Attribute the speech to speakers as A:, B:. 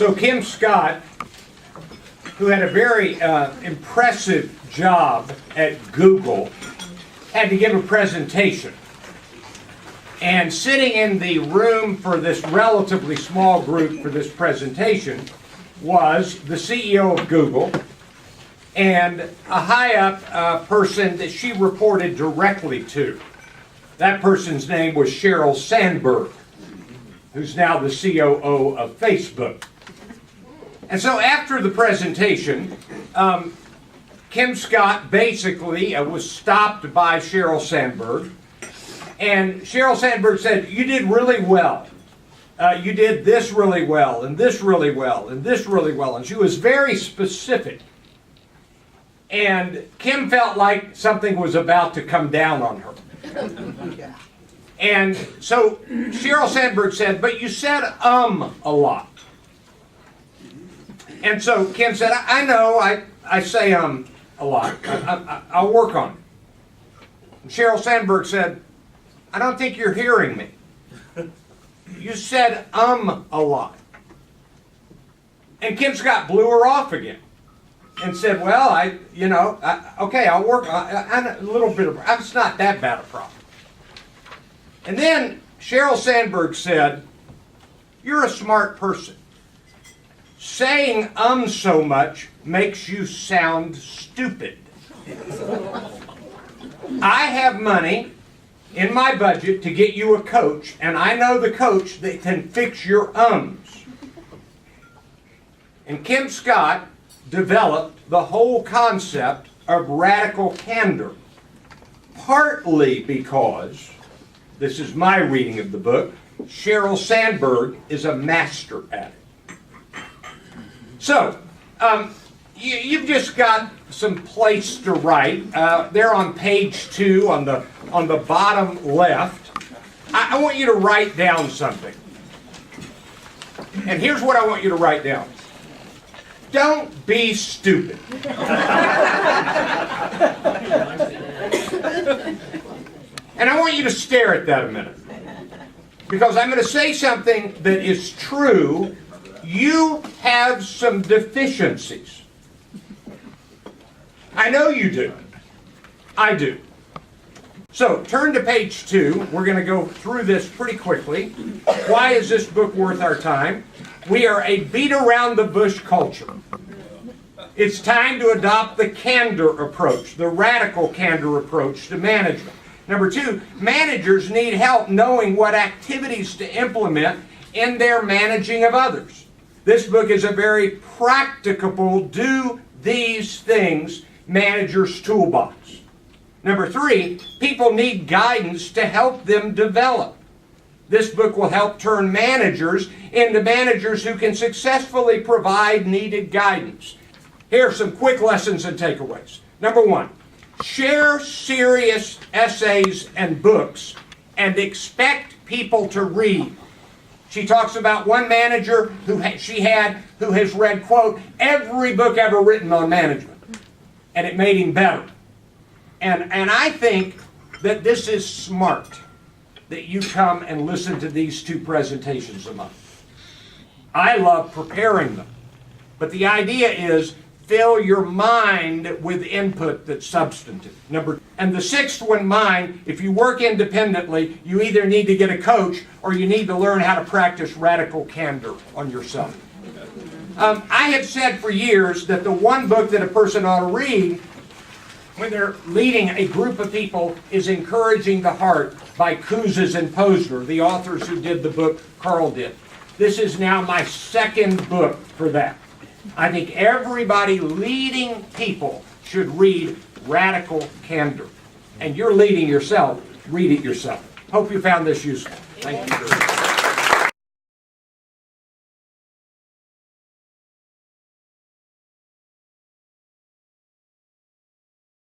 A: So Kim Scott, who had a very impressive job at Google, had to give a presentation. And sitting in the room for this relatively small group for this presentation was the CEO of Google and a high-up person that she reported directly to. That person's name was Sheryl Sandberg, who's now the COO of Facebook. And so after the presentation, Kim Scott basically was stopped by Sheryl Sandberg, and Sheryl Sandberg said, "You did really well. You did this really well, and this really well, and this really well." And she was very specific. And Kim felt like something was about to come down on her. And so Sheryl Sandberg said, "But you said a lot." And so Kim said, I know, I say a lot. I'll work on it." And Sheryl Sandberg said, "I don't think you're hearing me. You said a lot." And Kim Scott blew her off again and said, "Well, okay, I'll work on a little bit of, it's not that bad a problem." And then Sheryl Sandberg said, "You're a smart person. Saying so much makes you sound stupid. I have money in my budget to get you a coach, and I know the coach that can fix your ums." And Kim Scott developed the whole concept of radical candor, partly because, this is my reading of the book, Sheryl Sandberg is a master at it. So, you've just got some place to write. They're on page 2 on the bottom left. I want you to write down something. And here's what I want you to write down. Don't be stupid. And I want you to stare at that a minute. Because I'm going to say something that is true. You have some deficiencies. I know you do. I do. So turn to page 2. We're going to go through this pretty quickly. Why is this book worth our time? We are a beat around the bush culture. It's time to adopt the candor approach, the radical candor approach to management. Number 2, managers need help knowing what activities to implement in their managing of others. This book is a very practicable, do these things manager's toolbox. Number 3, people need guidance to help them develop. This book will help turn managers into managers who can successfully provide needed guidance. Here are some quick lessons and takeaways. Number 1, share serious essays and books and expect people to read. She talks about one manager who has read, quote, every book ever written on management, and it made him better. And I think that this is smart, that you come and listen to these 2 presentations a month. I love preparing them. But the idea is fill your mind with input that's substantive. And the 6th one, mine, if you work independently, you either need to get a coach or you need to learn how to practice radical candor on yourself. I have said for years that the one book that a person ought to read when they're leading a group of people is Encouraging the Heart by Kouzes and Posner, the authors who did the book Carl did. This is now my 2nd book for that. I think everybody leading people should read Radical Candor. And you're leading yourself, read it yourself. Hope you found this useful. Thank you.